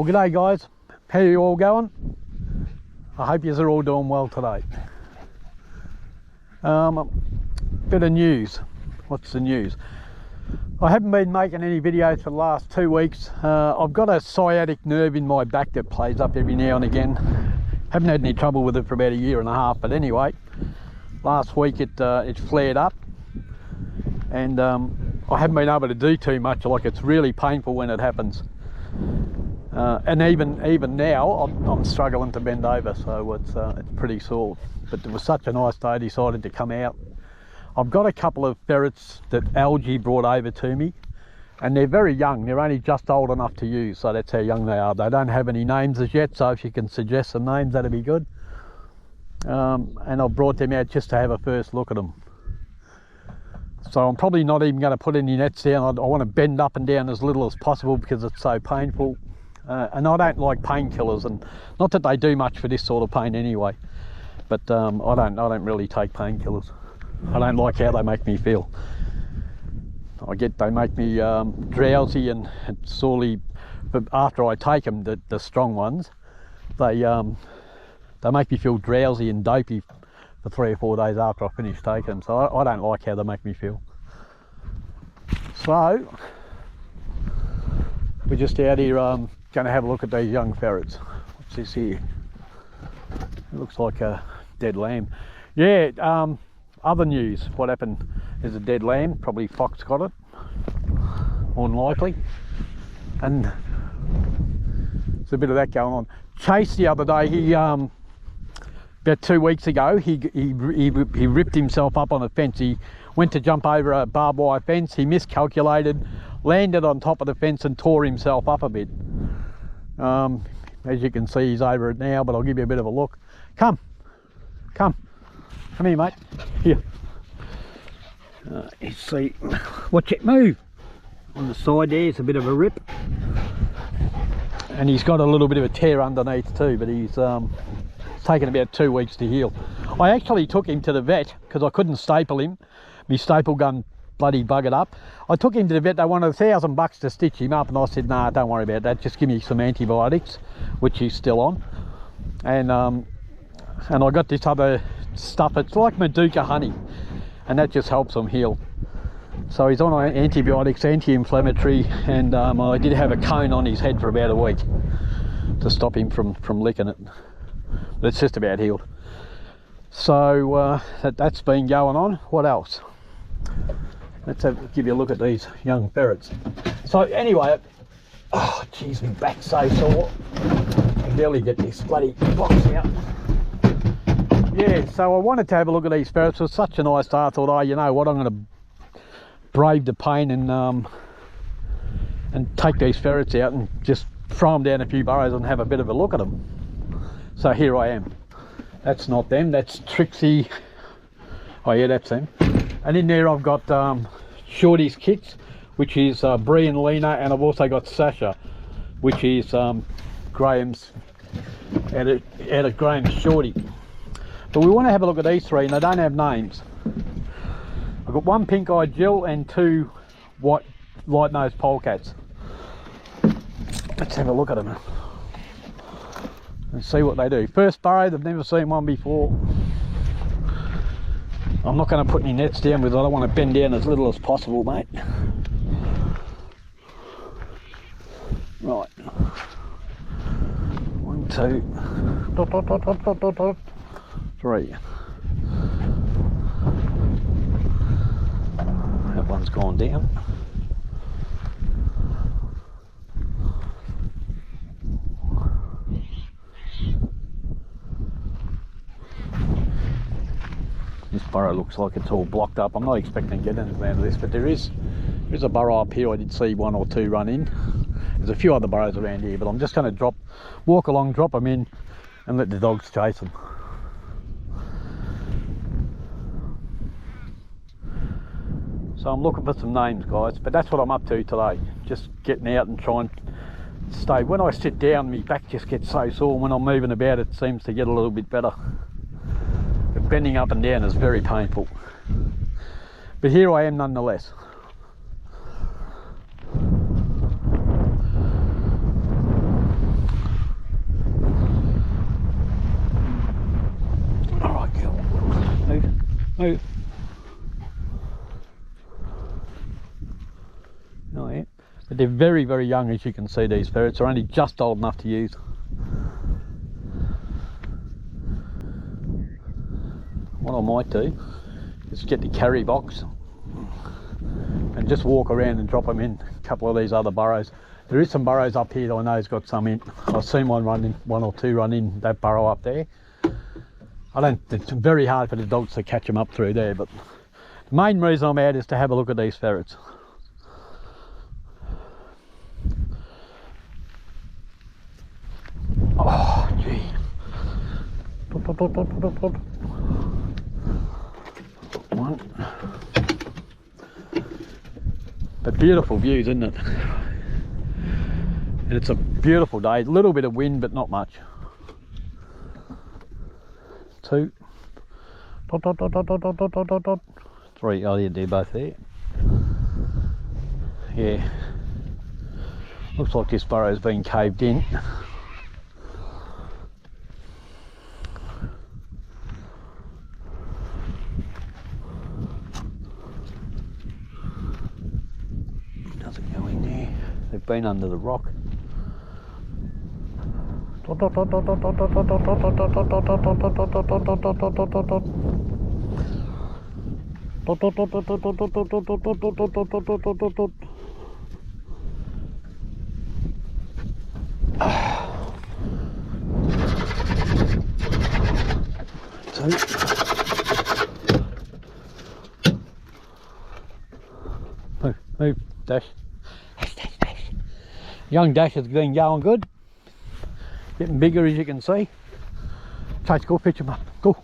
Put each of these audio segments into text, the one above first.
Well, g'day guys, how are you all going? I hope you're all doing well today. Bit of news. What's the news? I haven't been making any videos for the last 2 weeks. I've got a sciatic nerve in my back that plays up every now and again. Haven't had any trouble with it for about 1.5 years, but anyway, last week it flared up, and I haven't been able to do too much. Like, it's really painful when it happens. And even now I'm struggling to bend over, so it's pretty sore. But it was such a nice day, I decided to come out. I've got a couple of ferrets that Algie brought over to me, and they're very young. They're only just old enough to use, so that's how young they are. They don't have any names as yet, so if you can suggest some names, that'd be good. And I've brought them out just to have a first look at them. So I'm probably not even going to put any nets down. I want to bend up and down as little as possible because it's so painful. And I don't like painkillers, and not that they do much for this sort of pain anyway, but I don't really take painkillers. I don't like how they make me feel. They make me drowsy and sorely, but after I take them, the strong ones, they make me feel drowsy and dopey for 3 or 4 days after I finish taking them. So I don't like how they make me feel. So we're just out here going to have a look at these young ferrets. What's this here? It looks like a dead lamb. Yeah, other news. What happened is a dead lamb. Probably fox got it, more than likely. And there's a bit of that going on. Chase the other day, he about 2 weeks ago, he ripped himself up on a fence. He went to jump over a barbed wire fence. He miscalculated, landed on top of the fence and tore himself up a bit. As you can see, he's over it now, but I'll give you a bit of a look. Come here, mate. Here. You see, watch it move. On the side there's a bit of a rip, and he's got a little bit of a tear underneath too, but he's taken about 2 weeks to heal. I actually took him to the vet because I couldn't staple him. My staple gun bloody buggered up. I took him to the vet. They wanted $1,000 to stitch him up, and I said, nah, don't worry about that, just give me some antibiotics, which he's still on. And I got this other stuff, it's like Maduka honey, and that just helps him heal. So he's on antibiotics, anti-inflammatory, and I did have a cone on his head for about a week to stop him from licking it, but it's just about healed. So that's been going on. What else? Let's give you a look at these young ferrets. So anyway, oh geez, my back's so sore. I can barely get this bloody box out. Yeah, so I wanted to have a look at these ferrets. It was such a nice day. I thought, oh, you know what, I'm going to brave the pain and take these ferrets out and just throw them down a few burrows and have a bit of a look at them. So here I am. That's not them, that's Trixie. Oh yeah, that's them. And in there I've got Shorty's kits, which is Bree and Lena, and I've also got Sasha, which is Graham's, out of Graham's Shorty. But we want to have a look at these three, and they don't have names. I've got one pink-eyed Jill and 2 white light-nosed polecats. Let's have a look at them and see what they do. First burrow, they've never seen one before. I'm not going to put any nets down because I don't want to bend down as little as possible, mate. Right. 1, 2, 3. That one's gone down. This burrow looks like it's all blocked up. I'm not expecting to get anything out of this, but there's a burrow up here. I did see 1 or 2 run in. There's a few other burrows around here, but I'm just going to walk along, drop them in, and let the dogs chase them. So I'm looking for some names, guys, but that's what I'm up to today. Just getting out and trying to stay. When I sit down, my back just gets so sore. When I'm moving about, it seems to get a little bit better. But bending up and down is very painful. But here I am nonetheless. But they're very, very young, as you can see. These ferrets are only just old enough to use. What I might do is get the carry box and just walk around and drop them in a couple of these other burrows. There is some burrows up here that I know has got some in. I've seen one or two run in that burrow up there. It's very hard for the dogs to catch them up through there, but the main reason I'm out is to have a look at these ferrets. Oh, gee. One. But beautiful views, isn't it? And it's a beautiful day. A little bit of wind, but not much. Two. Three. Oh, yeah, they're both there. Yeah. Looks like this burrow's been caved in. Doesn't go in there. They've been under the rock. Move, Dash. Dash. Young Dash has been going good. Getting bigger, as you can see. Chase, go pitch him up. Go.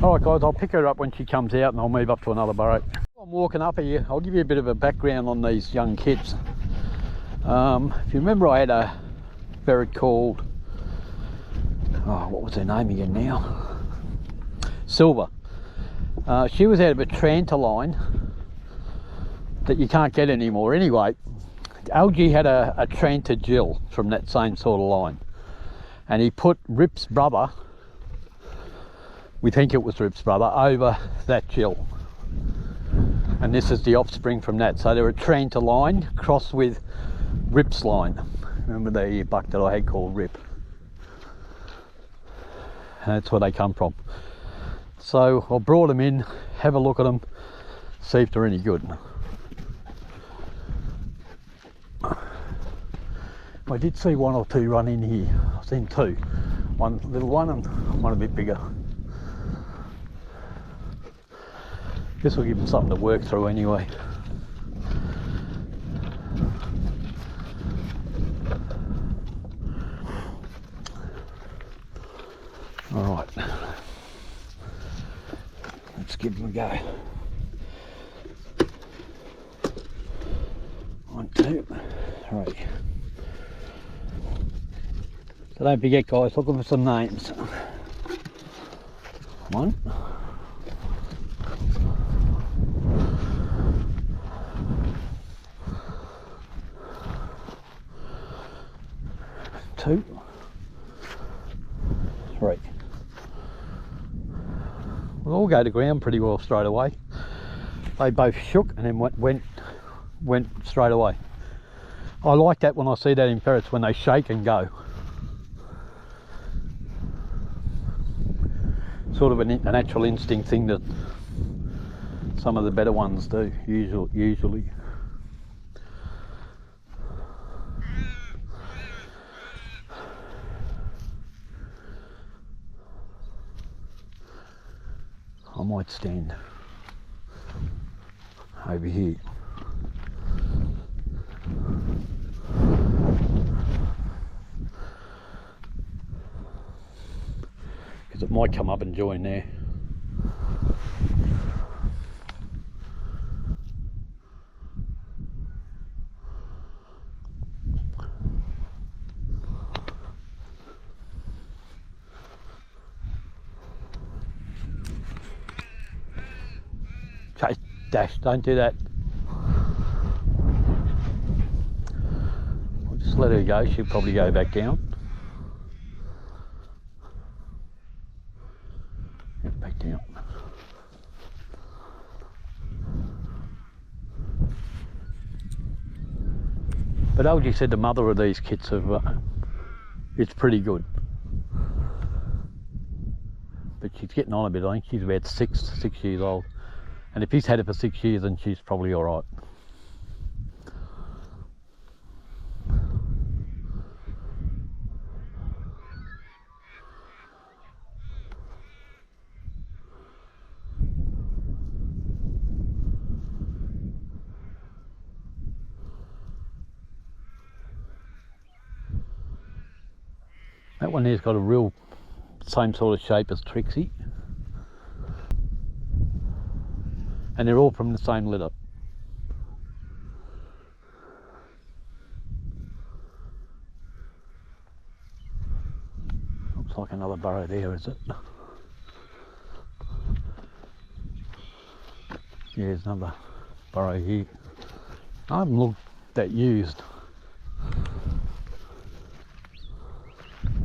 Alright guys, I'll pick her up when she comes out and I'll move up to another burrow. I'm walking up here. I'll give you a bit of a background on these young kids. If you remember, I had a ferret called, what was her name again now? Silver. She was out of a Trantoline that you can't get anymore. Anyway, Algie had a Trantogill from that same sort of line, and he put Rip's brother, we think it was Rip's brother, over that Gill, and this is the offspring from that. So they're a Trantoline crossed with Rip's line. Remember the buck that I had called Rip? And that's where they come from. So I brought them in, have a look at them, see if they're any good. I did see one or two run in here. I've seen two. One little one and one a bit bigger. This will give them something to work through anyway. Alright, let's give them a go. 1, 2, 3. So don't forget guys, looking for some names. 1. 2. 3. We'll all go to ground pretty well straight away. They both shook and then went straight away. I like that when I see that in ferrets, when they shake and go. Sort of a natural instinct thing that some of the better ones do, usually. I might stand over here. Because it might come up and join there. Chase, Dash, don't do that. We'll just let her go, she'll probably go back down. Yep, back down. But Algie said the mother of these kits it's pretty good. But she's getting on a bit. I think she's about six years old. And if he's had it for 6 years, then she's probably all right. That one there's got a real same sort of shape as Trixie. And they're all from the same litter. Looks like another burrow there, is it? Yeah, there's another burrow here. I haven't looked that used.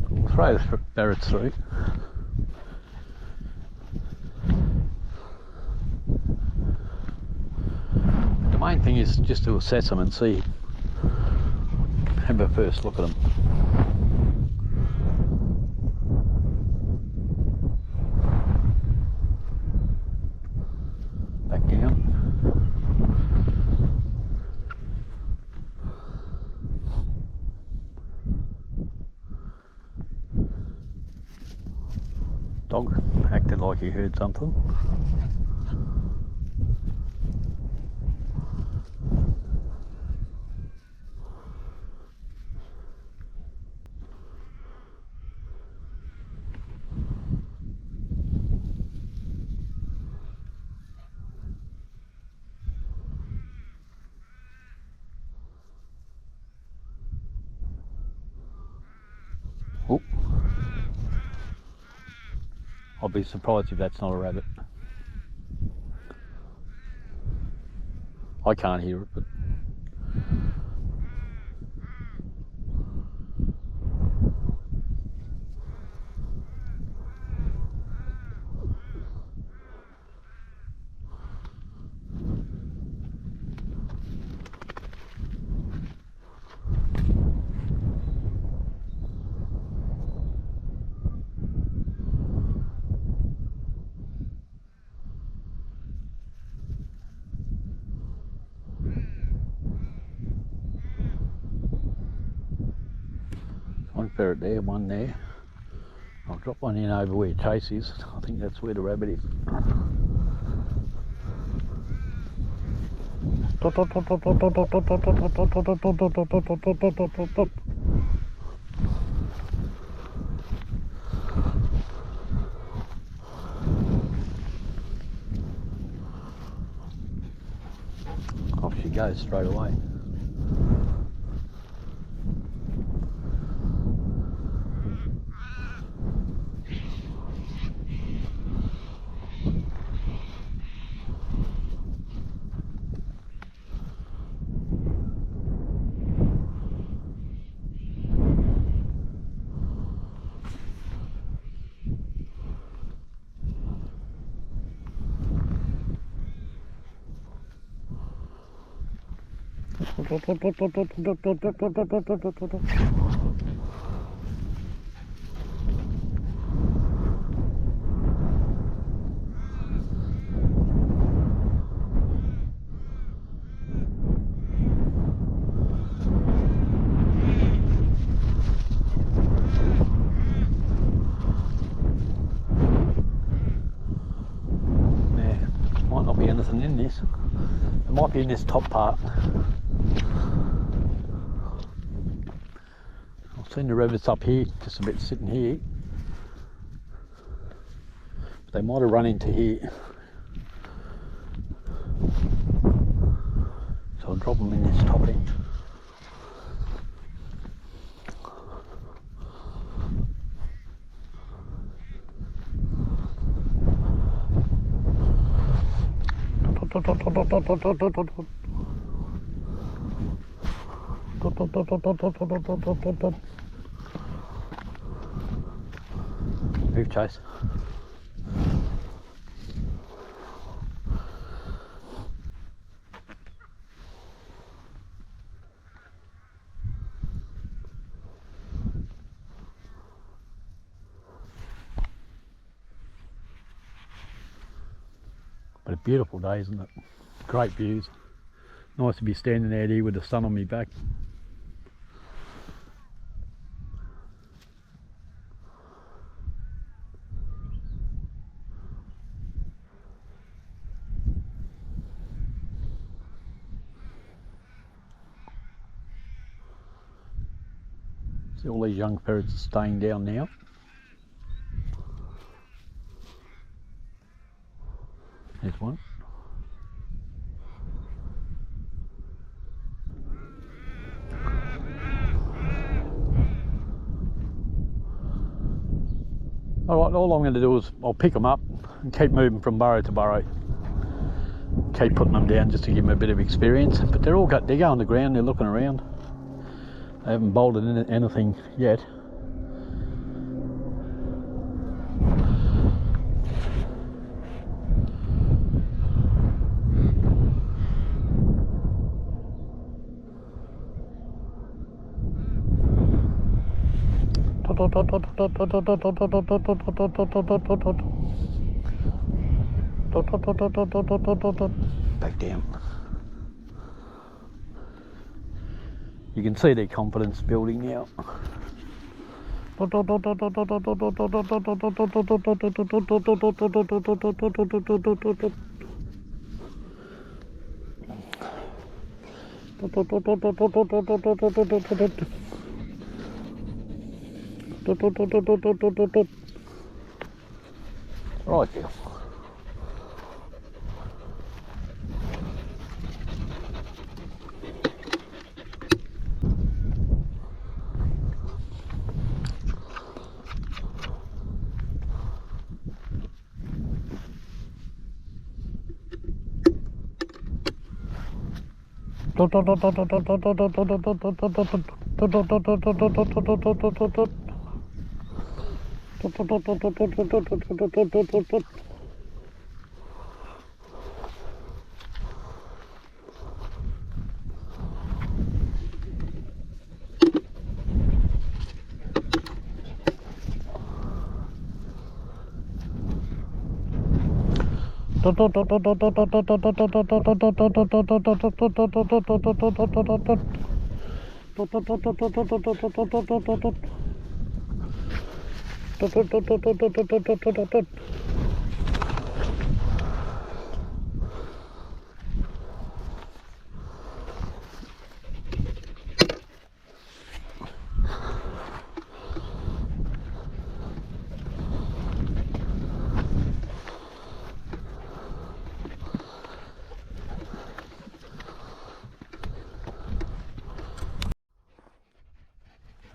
We'll throw the ferrets through. The main thing is just to assess them and see, have a first look at them. Back down. Dog acted like he heard something. Oh. I'll be surprised if that's not a rabbit. I can't hear it, but one ferret there, one there. I'll drop one in over where Chase is. I think that's where the rabbit is. Off she goes straight away. Might not be anything in this. It might be in this top part. I've seen the rabbits up here, just a bit sitting here. But they might have run into here. So I'll drop them in this top end. Move, Chase. But a beautiful day, isn't it? Great views. Nice to be standing out here with the sun on me back. See all these young ferrets are staying down now. There's one. Alright, all I'm going to do is I'll pick them up and keep moving from burrow to burrow. Keep putting them down just to give them a bit of experience. But they're going on the ground, they're looking around. They haven't bolted in anything yet. Back down. You can see their confidence building now. Right there.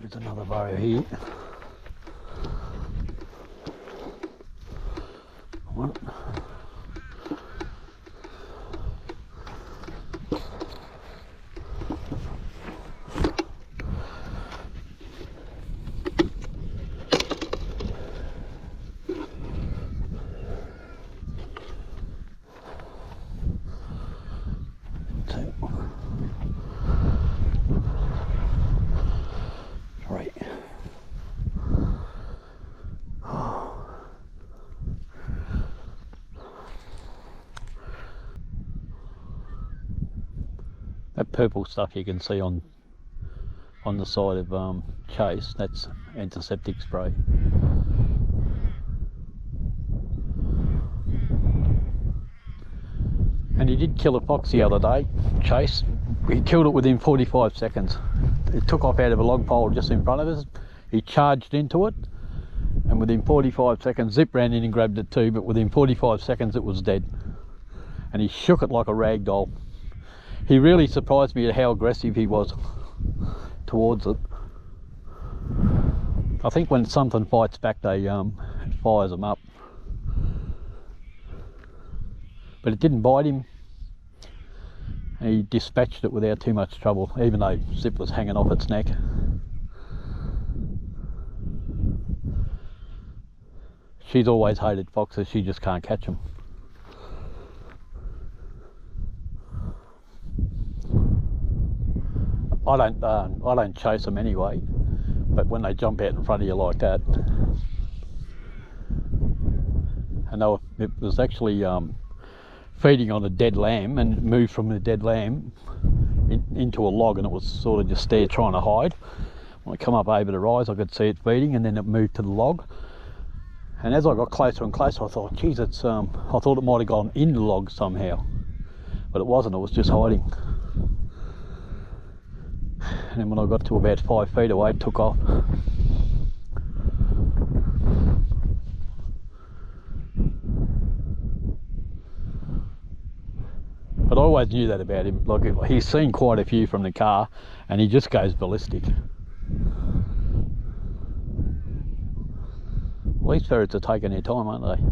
There's another burrow here. One. Two. Right. That purple stuff you can see on the side of Chase, that's antiseptic spray. And he did kill a fox the other day, Chase. He killed it within 45 seconds. It took off out of a log pole just in front of us. He charged into it, and within 45 seconds, Zip ran in and grabbed it too, but within 45 seconds it was dead. And he shook it like a rag doll. He really surprised me at how aggressive he was towards it. I think when something fights back, it fires them up. But it didn't bite him. He dispatched it without too much trouble, even though Zip was hanging off its neck. She's always hated foxes, she just can't catch them. I don't chase them anyway, but when they jump out in front of you like that, and it was actually feeding on a dead lamb and moved from the dead lamb into a log, and it was sort of just there trying to hide. When I come up over the rise, I could see it feeding, and then it moved to the log. And as I got closer and closer, I thought, geez, it's I thought it might have gone in the log somehow, but it wasn't. It was just hiding. And then when I got to about 5 feet away, it took off. But I always knew that about him. Like, he's seen quite a few from the car, and he just goes ballistic. Well, these ferrets are taking their time, aren't they?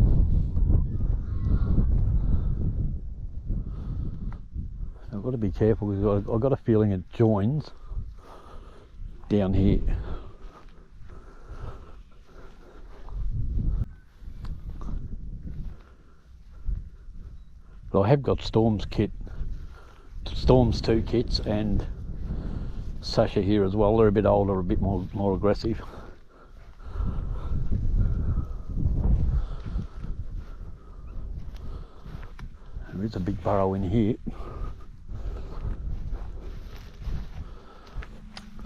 I've got to be careful because I've got a feeling it joins down here. But I have got Storm's 2 kits, and Sasha here as well. They're a bit older, a bit more aggressive. There is a big burrow in here.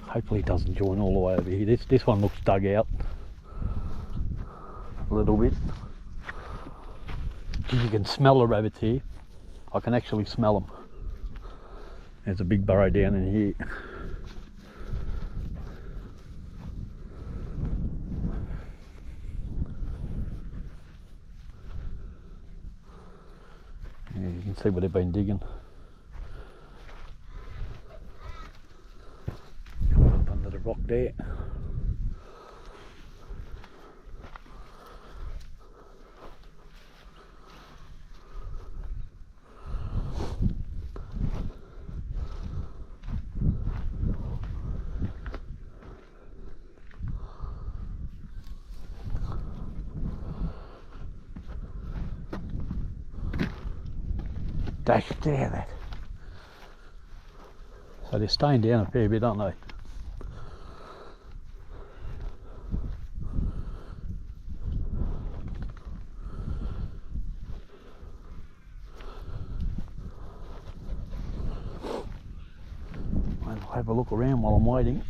Hopefully it doesn't join all the way over here. This one looks dug out a little bit. You can smell the rabbits here. I can actually smell them. There's a big burrow down in here. Yeah, you can see where they've been digging. Up under the rock there. Dash there, that. So they're staying down a fair bit, aren't they? I'll have a look around while I'm waiting.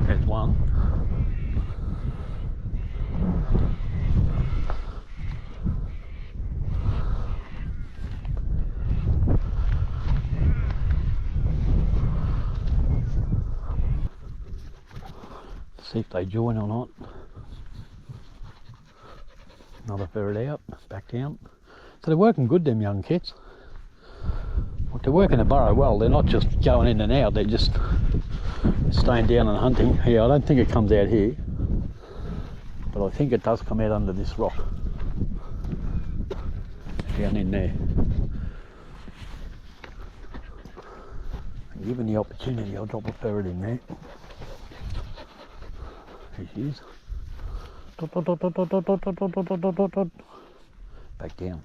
There's one. See if they join or not. Another ferret out, back down. So they're working good, them young kits. Like, they're working the burrow well. They're not just going in and out, they're just staying down and hunting. Yeah, I don't think it comes out here, but I think it does come out under this rock. Down in there. And given the opportunity, I'll drop a ferret in there. Here she is. Back down.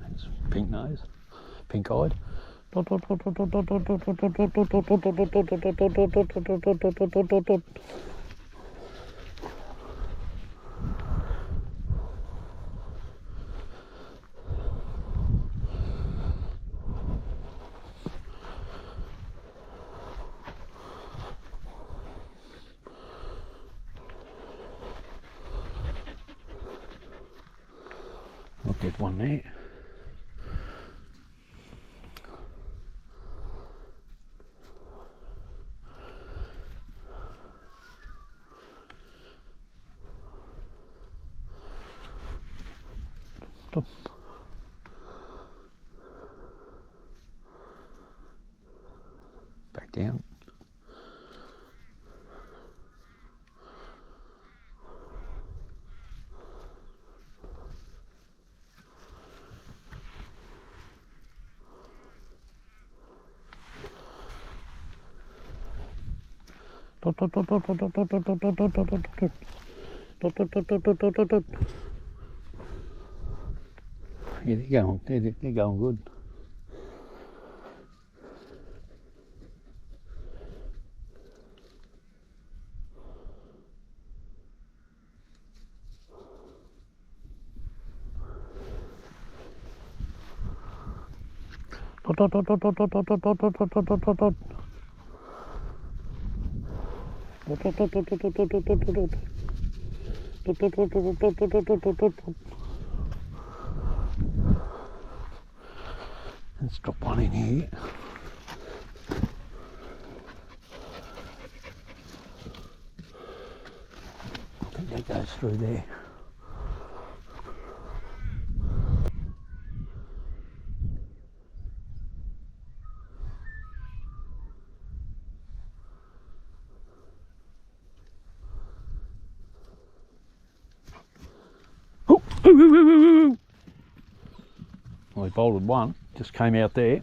That's pink nose, pink eyed. I'll get one there. down. Yeah, they're going good. Let's drop one in here. I think that goes through there. Oh, well, he bolted one, just came out there.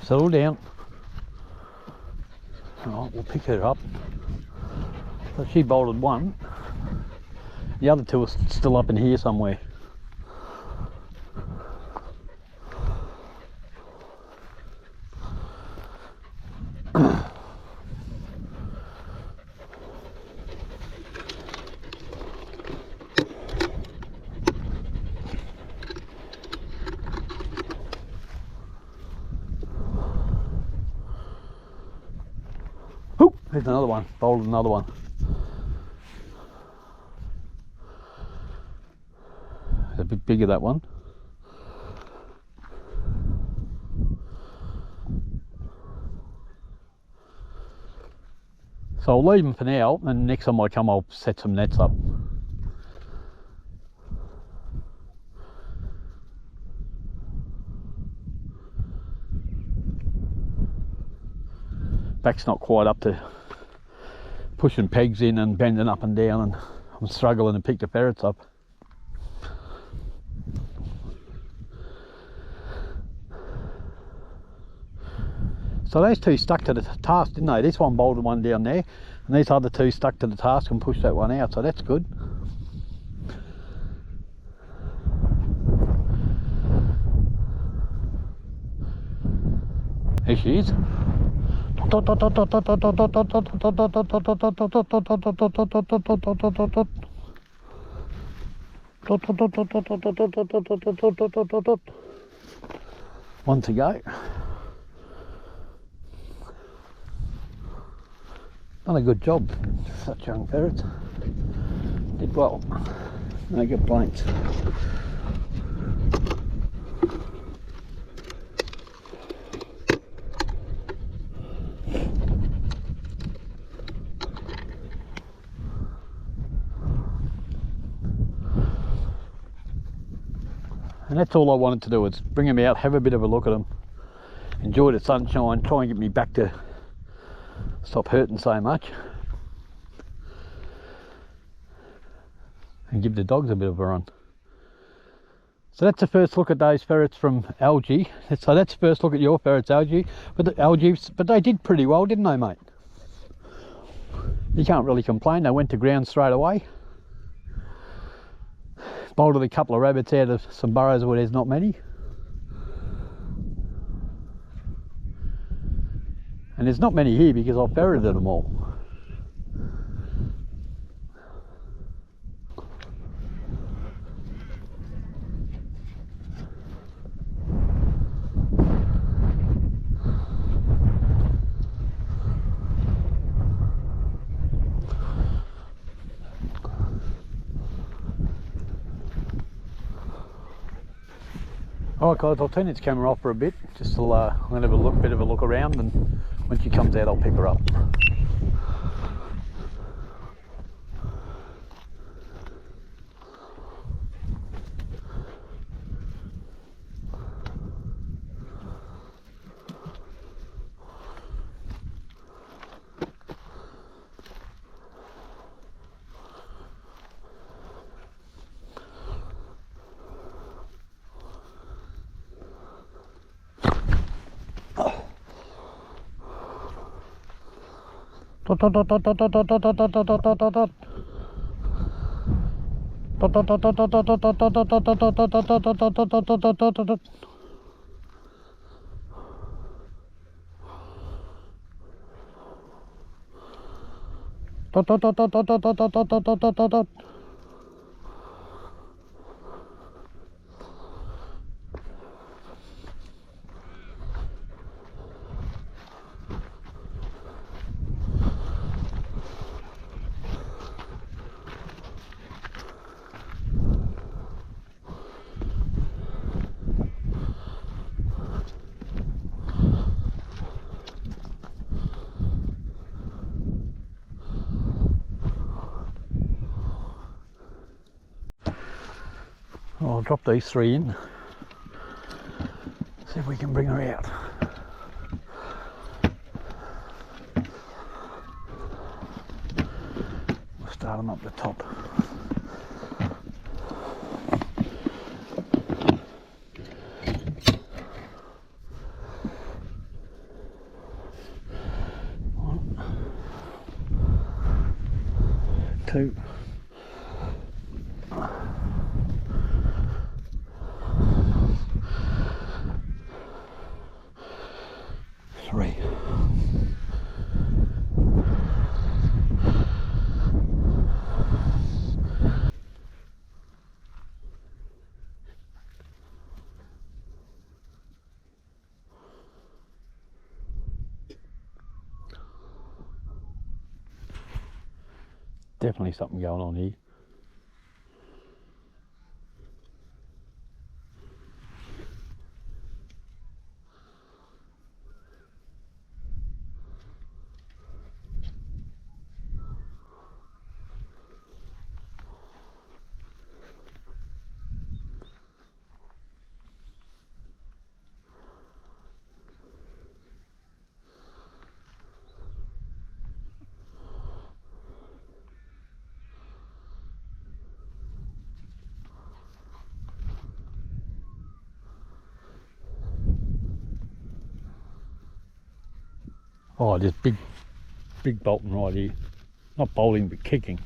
Settle down. Alright, we'll pick her up. So she bolted one. The other two are still up in here somewhere. There's another one, bolted another one. It's a bit bigger, that one. So I'll leave them for now, and next time I come I'll set some nets up. Back's not quite up to pushing pegs in and bending up and down, and I'm struggling to pick the ferrets up. So those two stuck to the task, didn't they? This one bolted one down there, and these other two stuck to the task and pushed that one out, so that's good. There she is. One to go. Done a good job, such young ferrets. Did well. No complaints. And that's all I wanted to do, was bring them out, have a bit of a look at them, enjoy the sunshine, try and get me back to stop hurting so much, and give the dogs a bit of a run. So that's the first look at those ferrets from Algie. So that's the first look at your ferrets, Algie. But they did pretty well, didn't they, mate? You can't really complain. They went to ground straight away. Bolted a couple of rabbits out of some burrows where there's not many. And there's not many here because I've ferreted them all. Alright guys, I'll turn this camera off for a bit, just to I'm going to have a bit of a look around, and when she comes out I'll pick her up. I'll drop these 3 in, see if we can bring her out. We'll start them up the top. One, 2. 3. Definitely something going on here. Oh, this big bolting right here. Not bolting, but kicking.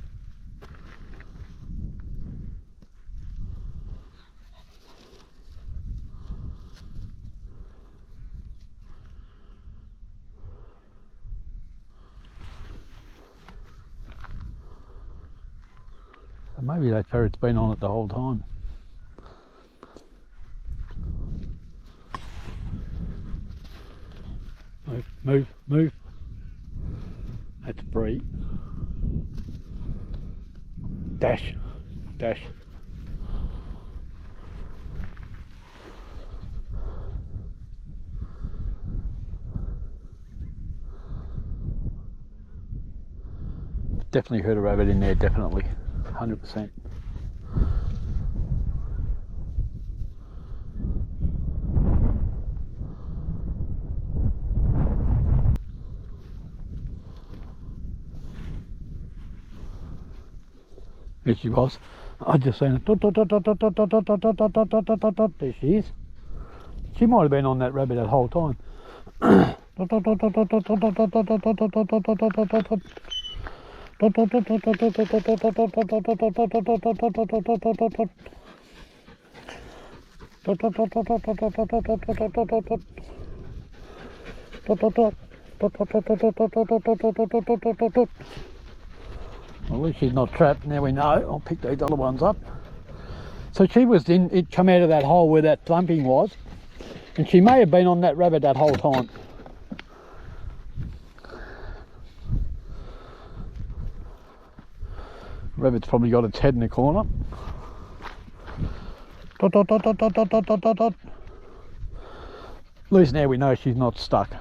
So maybe that ferret's been on it the whole time. Move, move, move. That's Bree. Dash, dash. Definitely heard a rabbit in there, definitely. 100%. There she was. I just seen it. There she is. She might have been on that rabbit that whole time. Well, at least she's not trapped, now we know. I'll pick these other ones up. So she was in, it come out of that hole where that thumping was, and she may have been on that rabbit that whole time. Rabbit's probably got its head in the corner. Dot, dot, dot, dot, dot, dot, dot, dot, dot. At least now we know she's not stuck.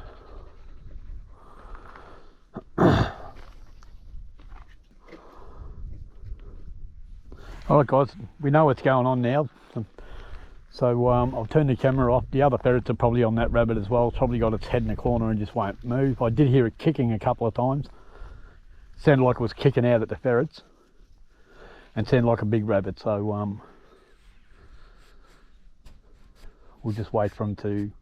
Alright guys, we know what's going on now. So I'll turn the camera off. The other ferrets are probably on that rabbit as well. It's probably got its head in the corner and just won't move. I did hear it kicking a couple of times. Sounded like it was kicking out at the ferrets. And sounded like a big rabbit, so we'll just wait for him to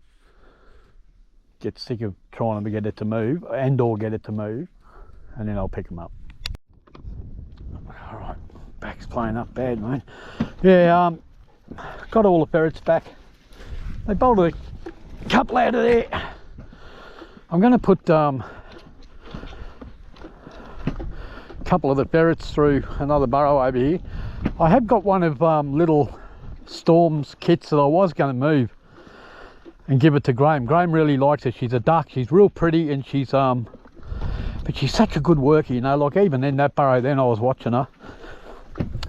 get sick of trying to get it to move and or get it to move, and then I'll pick him up. Alright, back's playing up bad, mate. Yeah, got all the ferrets back. They bolted a couple out of there. I'm going to put a couple of the ferrets through another burrow over here. I have got one of little Storm's kits that I was going to move and give it to Graham. Graham really likes it. She's a duck. She's real pretty, and she's but she's such a good worker, you know. Like even in that burrow, then I was watching her,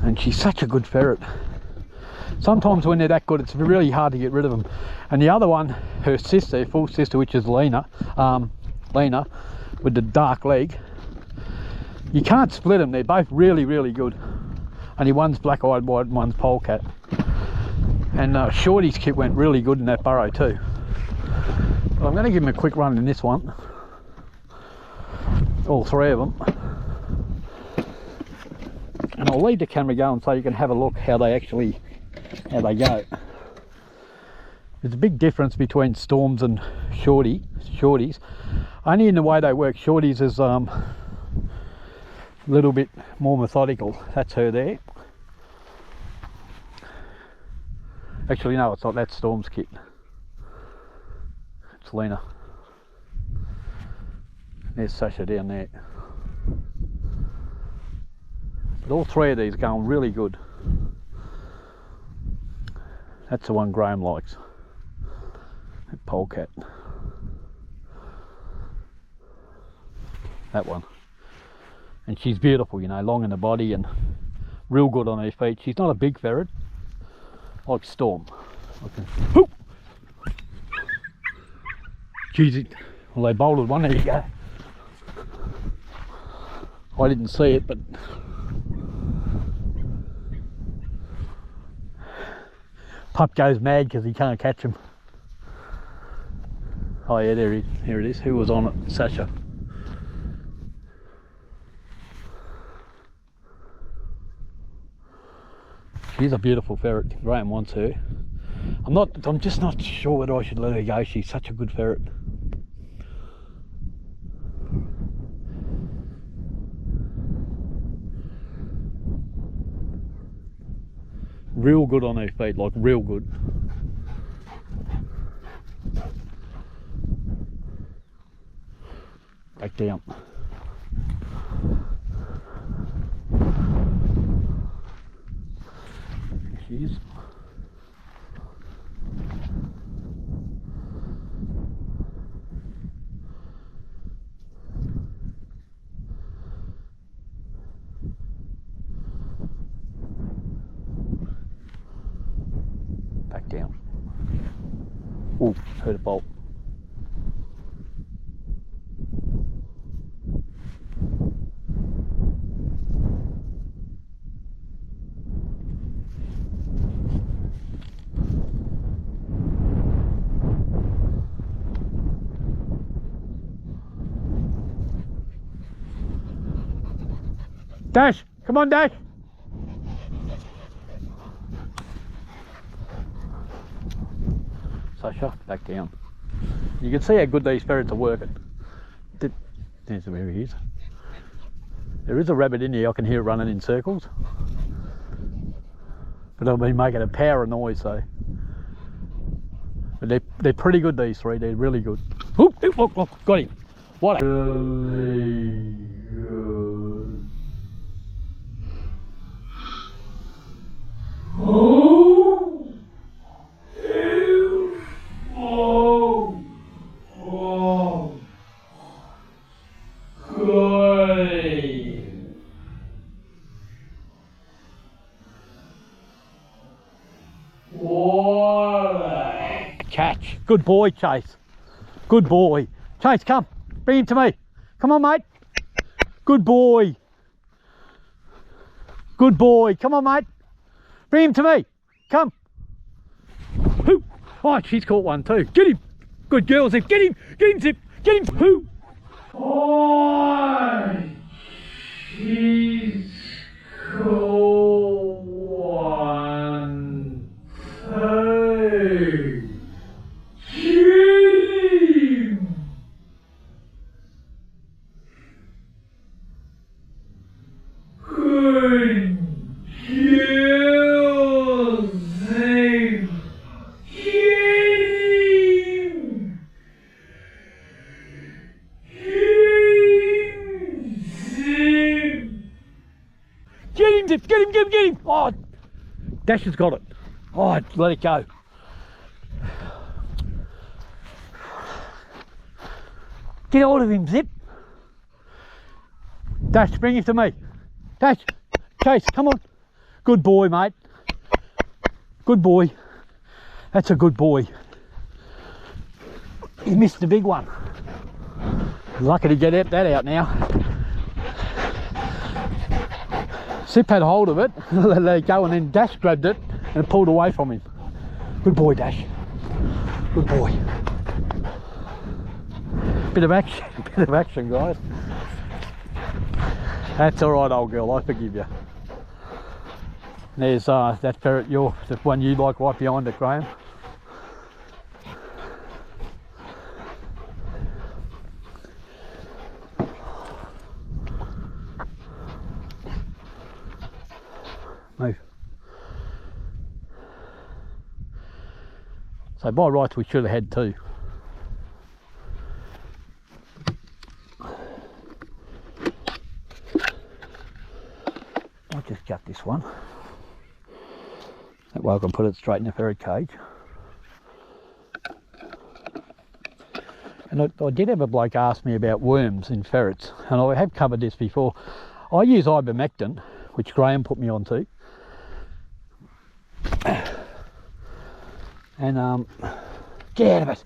and she's such a good ferret. Sometimes when they're that good, it's really hard to get rid of them. And the other one, her sister, full sister, which is Lena, with the dark leg, you can't split them. They're both really, really good. Only one's black-eyed white and one's polecat. And Shorty's kit went really good in that burrow too. But I'm going to give him a quick run in this one. All three of them. And I'll leave the camera going so you can have a look how they go. There's a big difference between Storms and Shorties. Only in the way they work. Shorties is a little bit more methodical. That's her there. Actually, no, it's not. That's Storm's kit. It's Lena. There's Sasha down there. But all three of these are going really good. That's the one Graham likes. That polecat. That one. And she's beautiful, you know, long in the body and real good on her feet. She's not a big ferret. Like Storm. Okay. Jeez, well they bolted one, there you go. I didn't see it, but pup goes mad because he can't catch him. Oh yeah, here it is. Who was on it? Sasha. She's a beautiful ferret. Graham wants her. I'm just not sure whether I should let her go. She's such a good ferret. Real good on her feet, like real good. Back down. She is. Back down. Oh, heard a bolt. Dash, come on Dash. Sasha, back down. You can see how good these ferrets are working. There's where he is. There is a rabbit in here, I can hear it running in circles. But I've been making a power of noise, so. But they're pretty good, these three, they're really good. Oop, look, got him. What a really good. Oh, oh, oh, good. What a catch. Good boy, Chase. Good boy. Chase, come. Bring him to me. Come on, mate. Good boy. Good boy. Come on, mate. Bring him to me. Come. Who? Oh, she's caught one too. Get him. Good girl, Zip. Get him. Get him, Zip. Get him. Who? Oh, she's caught one too. Get him! Oh, Dash has got it. Oh, let it go. Get hold of him, Zip. Dash, bring him to me. Dash, Chase, come on. Good boy, mate. Good boy. That's a good boy. He missed the big one. Lucky to get that out now. Zip had hold of it, let it go, and then Dash grabbed it and pulled away from him. Good boy, Dash. Good boy. Bit of action, guys. That's all right, old girl. I forgive you. There's that ferret, the one you like, right behind it, Graham. Move. So by rights we should have had two. I'll just gut this one. That way I can put it straight in the ferret cage. And I did have a bloke ask me about worms in ferrets, and I have covered this before. I use ivermectin, which Graham put me onto. And get out of it.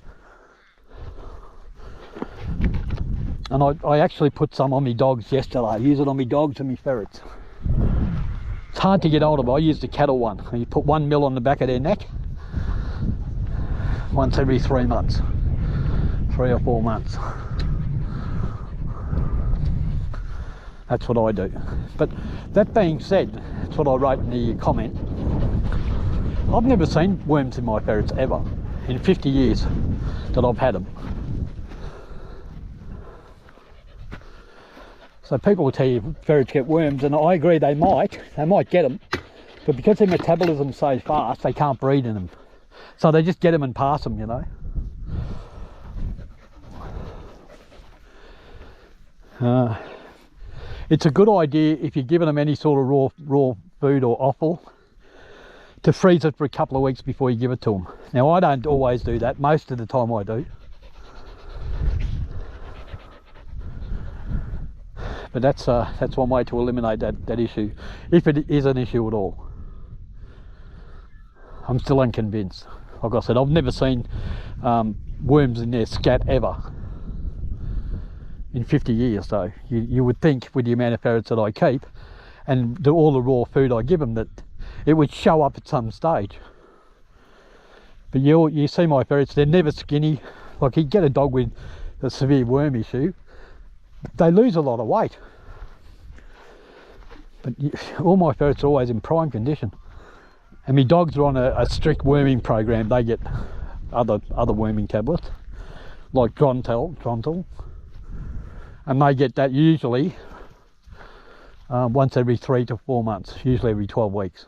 And I actually put some on my dogs yesterday. I use it on my dogs and my ferrets. It's hard to get hold of. I used the cattle one. You put 1 mil on the back of their neck once every 3 months, 3 or 4 months. That's what I do. But that being said, that's what I wrote in the comment. I've never seen worms in my ferrets ever, in 50 years that I've had them. So people will tell you ferrets get worms, and I agree they might get them, but because their metabolism's so fast, they can't breed in them. So they just get them and pass them, you know. It's a good idea if you're giving them any sort of raw food or offal to freeze it for a couple of weeks before you give it to them. Now I don't always do that, most of the time I do. But that's one way to eliminate that issue, if it is an issue at all. I'm still unconvinced. Like I said, I've never seen worms in their scat ever in 50 years. So you would think with the amount of ferrets that I keep and all the raw food I give them that it would show up at some stage. But you see my ferrets, they're never skinny. Like you get a dog with a severe worm issue, they lose a lot of weight. But all my ferrets are always in prime condition. And my dogs are on a strict worming program. They get other worming tablets, like Drontal. And they get that usually once every 3 to 4 months, usually every 12 weeks.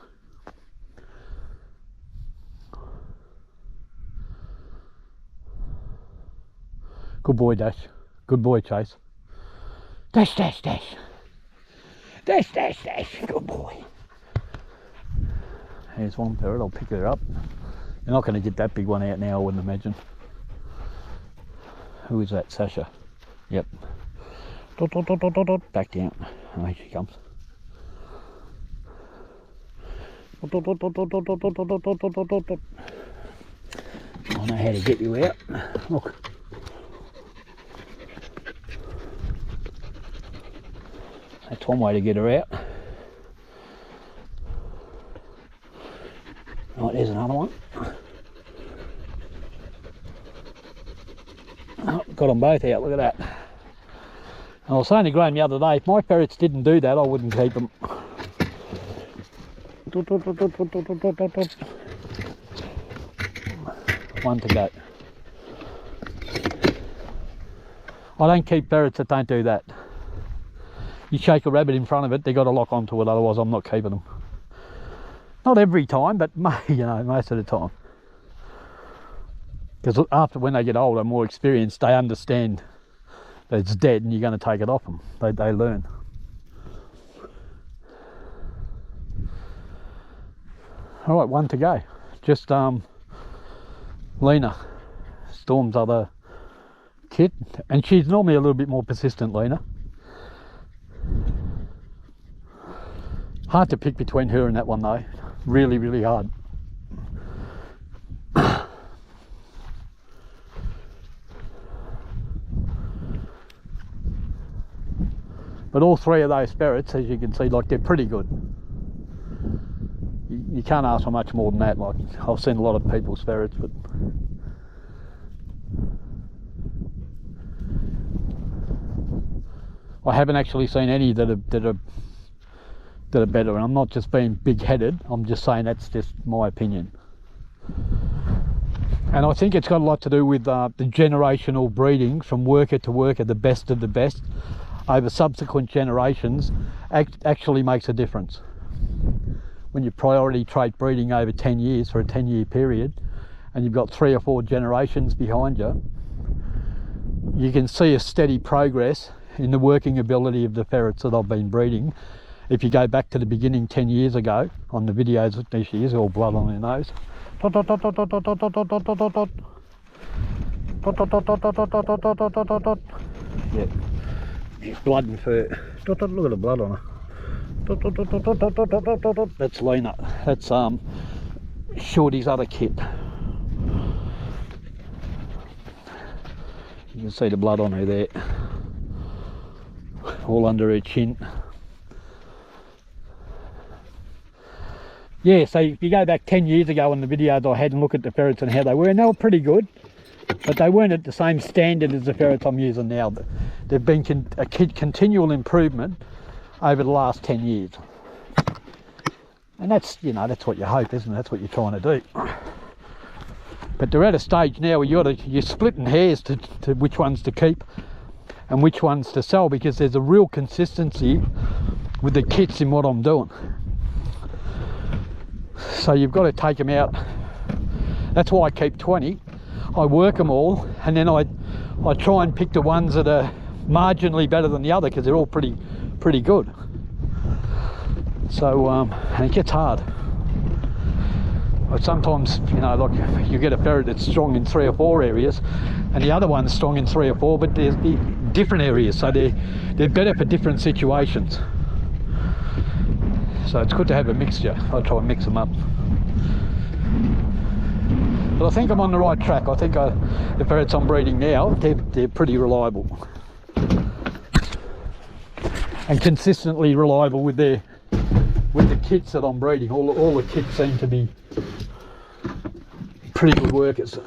Good boy, Dash. Good boy, Chase. Dash, Dash, Dash. Dash, Dash, Dash. Good boy. Here's one ferret, I'll pick her up. You're not going to get that big one out now, I wouldn't imagine. Who is that? Sasha. Yep. Dot, dot, dot, dot, dot, dot. Back down. Oh, here she comes. Dot, dot, dot, dot, dot, dot, dot, dot, dot, dot, dot, dot, dot. I know how to get you out. Look. That's one way to get her out. got them both out, look at that. And I was saying to Graham the other day, if my ferrets didn't do that, I wouldn't keep them. One to go. I don't keep ferrets that don't do that. You shake a rabbit in front of it, they've got to lock onto it, otherwise I'm not keeping them. Not every time, but you know, most of the time. Because after, when they get older, more experienced, they understand that it's dead and you're going to take it off them. They learn. All right, one to go. Just Lena, Storm's other kit, and she's normally a little bit more persistent, Lena. Hard to pick between her and that one though. Really, really hard. But all three of those ferrets, as you can see, like, they're pretty good. You can't ask for much more than that. Like, I've seen a lot of people's ferrets, but I haven't actually seen any that are better. And I'm not just being big-headed. I'm just saying that's just my opinion. And I think it's got a lot to do with the generational breeding from worker to worker, the best of the best, over subsequent generations, actually makes a difference. When you priority trait breeding over 10 years for a 10-year period, and you've got 3 or 4 generations behind you, you can see a steady progress in the working ability of the ferrets that I've been breeding. If you go back to the beginning 10 years ago, on the videos, there she is, all blood on her nose. Yeah. Blood and fur. Look at the blood on her. That's Lena. That's Shorty's other kit. You can see the blood on her there. All under her chin. Yeah, so if you go back 10 years ago on the videos I had and look at the ferrets and how they were, and they were pretty good, but they weren't at the same standard as the ferrets I'm using now. They've been a continual improvement over the last 10 years. And that's, you know, that's what you hope, isn't it? That's what you're trying to do. But they're at a stage now where you're splitting hairs to which ones to keep and which ones to sell, because there's a real consistency with the kits in what I'm doing. So you've got to take them out. That's why I keep 20. I work them all, and then I try and pick the ones that are marginally better than the other, because they're all pretty good. So and it gets hard. But sometimes, you know, like, you get a ferret that's strong in 3 or 4 areas, and the other one's strong in 3 or 4, but there's the different areas, so they're better for different situations. So it's good to have a mixture. I try and mix them up. But I think I'm on the right track. I think the ferrets I'm breeding now, they're pretty reliable. And consistently reliable with the kits that I'm breeding. All the kits seem to be pretty good workers.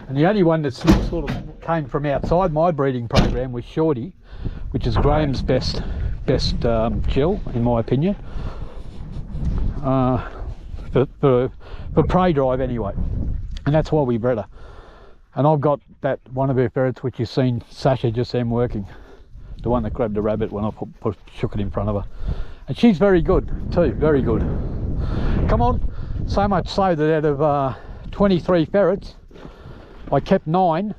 And the only one that sort of came from outside my breeding program was Shorty, which is Graham's best Jill, in my opinion, for prey drive anyway, and that's why we bred her. And I've got that one of her ferrets which you've seen Sasha just then working, the one that grabbed the rabbit when I shook it in front of her, and she's very good too, very good. Come on, so much so that out of 23 ferrets I kept 9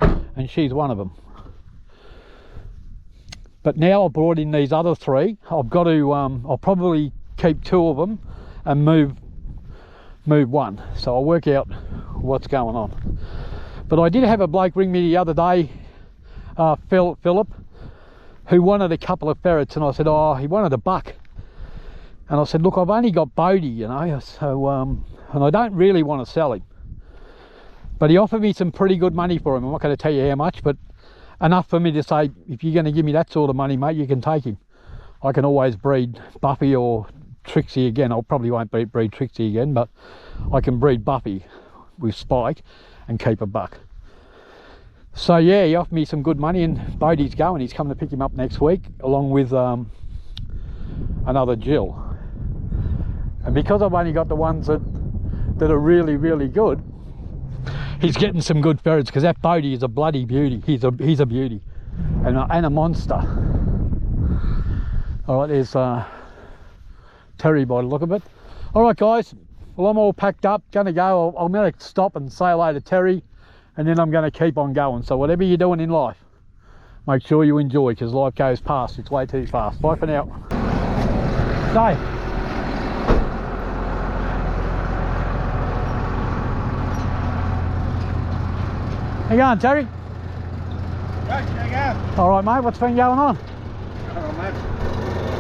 and she's one of them. But now I've brought in these other 3. I've got to, I'll probably keep 2 of them and move 1. So I'll work out what's going on. But I did have a bloke ring me the other day, Philip, who wanted a couple of ferrets, and I said, oh, he wanted a buck. And I said, look, I've only got Bodie, you know, so, and I don't really want to sell him. But he offered me some pretty good money for him. I'm not going to tell you how much, but enough for me to say, if you're going to give me that sort of money, mate, you can take him. I can always breed Buffy or Trixie again. I probably won't breed Trixie again, but I can breed Buffy with Spike, and keep a buck. So yeah, he offered me some good money, and Bodie's going. He's coming to pick him up next week along with another Jill. And because I've only got the ones that are really, really good, he's getting some good ferrets, because that Bodie is a bloody beauty. He's a beauty and a monster. All right, there's Terry by the look of it. All right, guys. Well, I'm all packed up, gonna go. I'm gonna stop and say hello to Terry, and then I'm gonna keep on going. So whatever you're doing in life, make sure you enjoy, because life goes past. It's way too fast. Bye for now. Stay. How you going, Terry? Right, there you go. All right, mate. What's been going on? Not much.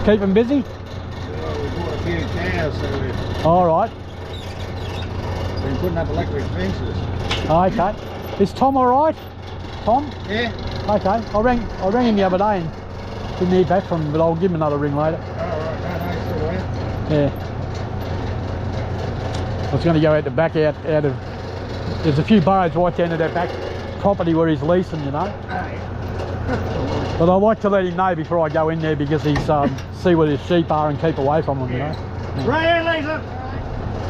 Keeping busy? We bought a few cows, so we've All right. been putting up electric fences. Okay. Is Tom all right? Tom? Yeah. Okay. I rang him the other day and didn't hear back from him, but I'll give him another ring later. All right, no, still there. Yeah. I was going to go out the back, out of. There's a few burrows right down to that back property where he's leasing, you know. But I like to let him know before I go in there, because he's see where his sheep are and keep away from them, you know. Yeah. Right here, Lisa.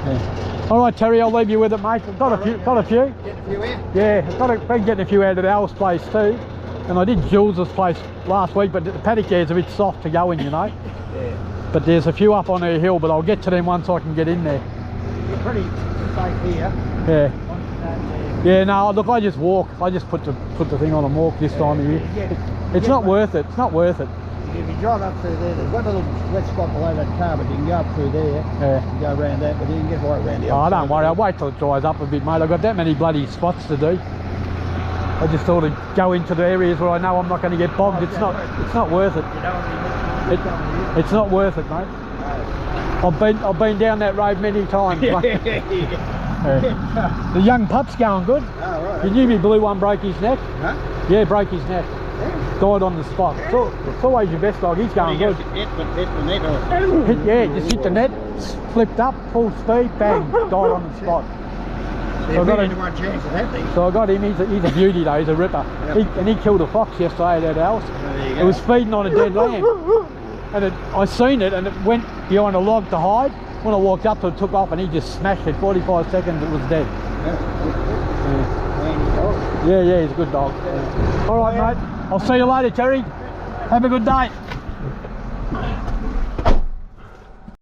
Yeah. All right, Terry, I'll leave you with it, mate. I've got a few. Got a few. Getting a few in? Yeah, I've been getting a few out at Al's place too, and I did Jules's place last week, but the paddock there's a bit soft to go in, you know. Yeah. But there's a few up on her hill, but I'll get to them once I can get in there. You're pretty safe here. Yeah. Yeah, no, look, I just walk. I just put the thing on and walk this time of year. It's not worth it. It's not worth it. If you drive up through there, there's one little wet spot below that car, but you can go up through there and go around that, but you can get right around the Oh, other don't worry, I'll wait till it dries up a bit, mate. I've got that many bloody spots to do. I just thought I'd go into the areas where I know I'm not going to get bogged. It's not worth it. It's not worth it, mate. I've been down that road many times. The young pup's going good. Oh, right. You knew me blue one broke his neck? Huh? Yeah, broke his neck. Yeah. Died on the spot. It's always your best dog. He's going good. Hit the net or... Yeah, just hit the net, flipped up, full speed, bang, died on the spot. So I got one chance of that thing. So I got him. He's a beauty though. He's a ripper. Yep. And he killed a fox yesterday at that house. There you go. It was feeding on a dead lamb, and I seen it, and it went behind a log to hide. When I walked up to it, took off, and he just smashed it. 45 seconds, it was dead. Yeah, he's a good dog. Yeah. All right, mate. I'll see you later, Terry. Have a good day.